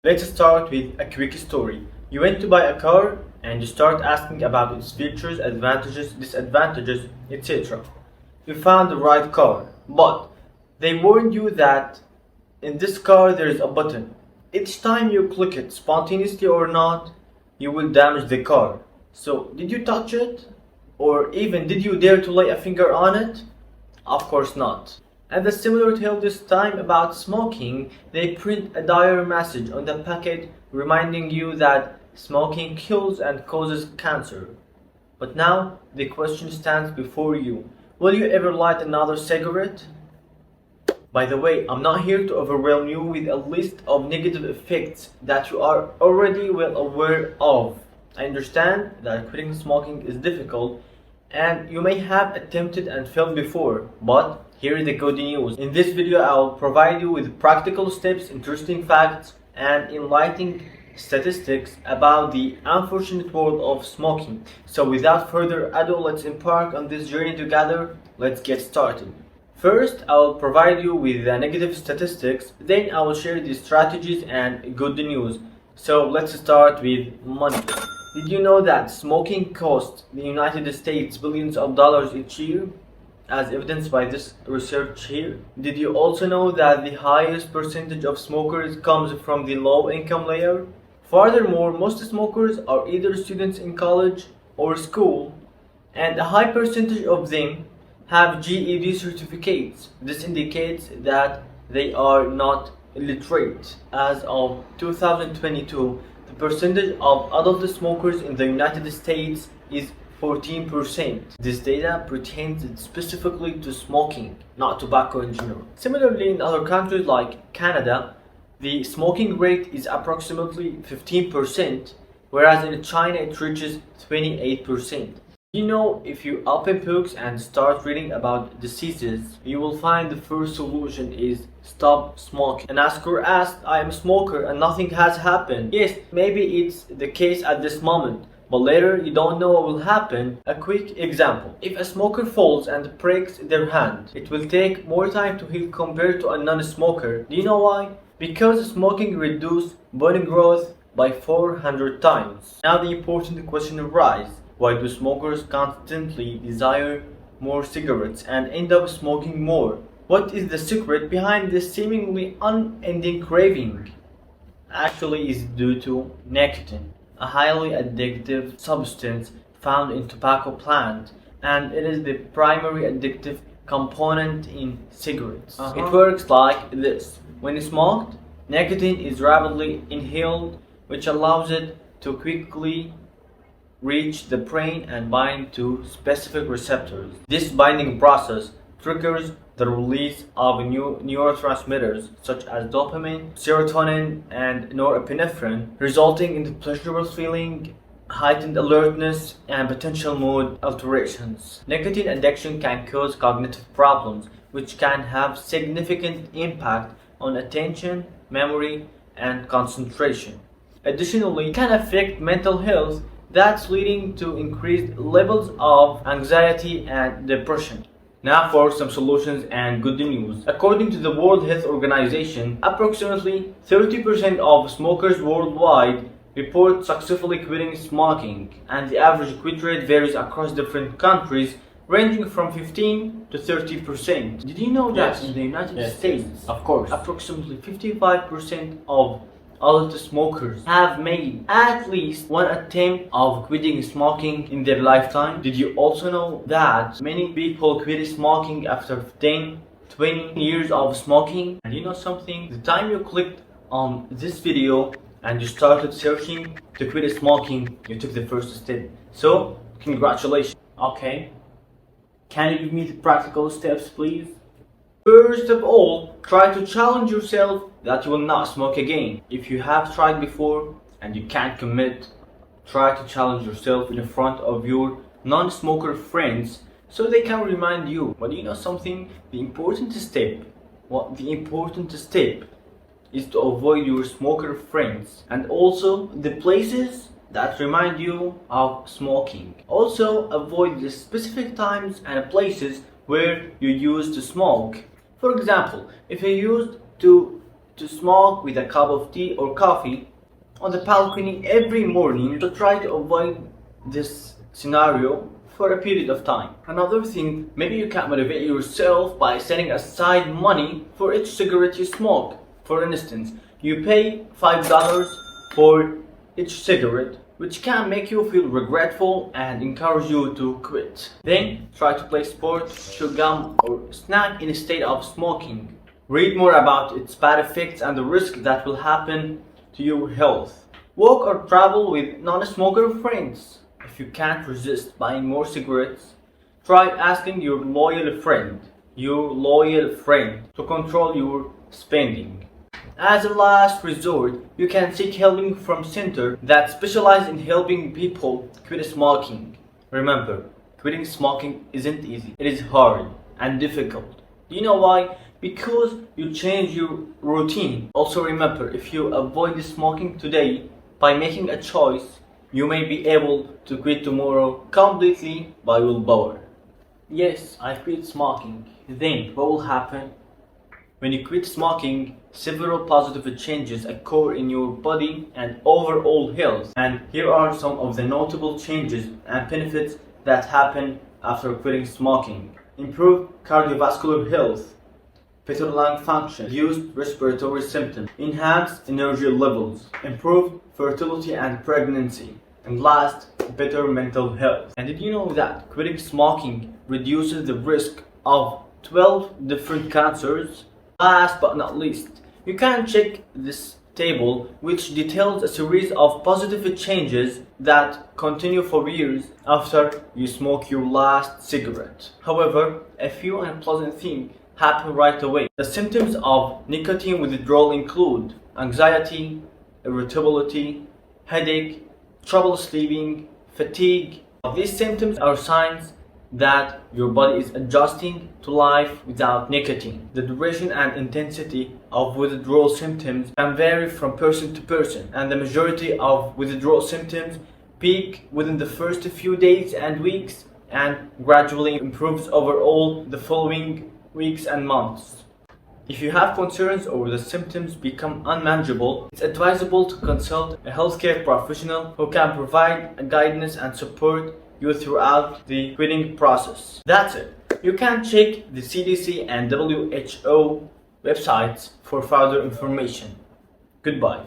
Let's start with a quick story. You went to buy a car and you start asking about its features, advantages, disadvantages, etc. You found the right car, but they warned you that in this car there is a button. Each time you click it, spontaneously or not, you will damage the car. So, did you touch it? Or even did you dare to lay a finger on it? Of course not. And the similar tale this time about smoking, they print a dire message on the packet reminding you that smoking kills and causes cancer. But now the question stands before you. Will you ever light another cigarette? By the way, I'm not here to overwhelm you with a list of negative effects that you are already well aware of. I understand that quitting smoking is difficult and you may have attempted and failed before, but here is the good news. In this video, I will provide you with practical steps, interesting facts, and enlightening statistics about the unfortunate world of smoking. So without further ado, let's embark on this journey together. Let's get started. First, I will provide you with the negative statistics, then I will share the strategies and good news. So let's start with money. Did you know that smoking costs the United States billions of dollars each year, as evidenced by this research here? Did you also know that the highest percentage of smokers comes from the low-income layer? Furthermore, most smokers are either students in college or school, and a high percentage of them have GED certificates. This indicates that they are not illiterate. As of 2022, the percentage of adult smokers in the United States is 14%. This data pertains specifically to smoking, not tobacco in general. Similarly, in other countries like Canada, the smoking rate is approximately 15%, whereas in China it reaches 28%. You know, if you open books and start reading about diseases, you will find the first solution is stop smoking. An asker asked, I am a smoker and nothing has happened. Yes, maybe it's the case at this moment, but later you don't know what will happen. A quick example. If a smoker falls and breaks their hand, it will take more time to heal compared to a non-smoker. Do you know why? Because smoking reduces bone growth by 400 times. Now the important question arises. Why do smokers constantly desire more cigarettes and end up smoking more? What is the secret behind this seemingly unending craving? Actually, it's due to nicotine, a highly addictive substance found in tobacco plant, and it is the primary addictive component in cigarettes. It works like this. When smoked, nicotine is rapidly inhaled, which allows it to quickly reach the brain and bind to specific receptors. This binding process triggers the release of new neurotransmitters such as dopamine, serotonin, and norepinephrine, resulting in the pleasurable feeling, heightened alertness, and potential mood alterations. Nicotine addiction can cause cognitive problems, which can have significant impact on attention, memory, and concentration. Additionally, it can affect mental health, that's leading to increased levels of anxiety and depression. Now for some solutions and good news. According to the World Health Organization, approximately 30% of smokers worldwide report successfully quitting smoking, and the average quit rate varies across different countries, ranging from 15 to 30%. Did you know that in the United States, of course, approximately 55% of adult smokers have made at least one attempt of quitting smoking in their lifetime? Did you also know that many people quit smoking after 10, 20 years of smoking? And you know something? The time you clicked on this video and you started searching to quit smoking, you took the first step. So, congratulations. Okay. Can you give me the practical steps, please? First of all, try to challenge yourself that you will not smoke again. If you have tried before and you can't commit, try to challenge yourself in front of your non-smoker friends so they can remind you. But you know something? The important step is to avoid your smoker friends and also the places that remind you of smoking. Also, avoid the specific times and places where you used to smoke. For example, if you used to to smoke with a cup of tea or coffee on the balcony every morning. So try to avoid this scenario for a period of time. Another thing, maybe you can motivate yourself by setting aside money for each cigarette you smoke. For instance, you pay $5 for each cigarette, which can make you feel regretful and encourage you to quit. Then try to play sport, chew gum or snack instead of smoking. Read more about its bad effects and the risk that will happen to your health. Walk or travel with non-smoker friends. If you can't resist buying more cigarettes, try asking your loyal friend to control your spending. As a last resort, you can seek help from centers that specialize in helping people quit smoking. Remember, quitting smoking isn't easy. It is hard and difficult. Do you know why? Because you change your routine. Also remember, if you avoid smoking today by making a choice, you may be able to quit tomorrow completely by willpower. Yes, I quit smoking. Then what will happen? When you quit smoking, several positive changes occur in your body and overall health. And here are some of the notable changes and benefits that happen after quitting smoking. Improved cardiovascular health, better lung function, reduced respiratory symptoms, enhanced energy levels, improved fertility and pregnancy, and last, better mental health. And did you know that quitting smoking reduces the risk of 12 different cancers? Last but not least, you can check this table which details a series of positive changes that continue for years after you smoke your last cigarette. However, a few unpleasant things happen right away. The symptoms of nicotine withdrawal include anxiety, irritability, headache, trouble sleeping, fatigue. These symptoms are signs that your body is adjusting to life without nicotine. The duration and intensity of withdrawal symptoms can vary from person to person, and the majority of withdrawal symptoms peak within the first few days and weeks and gradually improves overall the following weeks and months. If you have concerns or the symptoms become unmanageable, it's advisable to consult a healthcare professional who can provide guidance and support you throughout the quitting process. That's it. You can check the CDC and WHO websites for further information. Goodbye.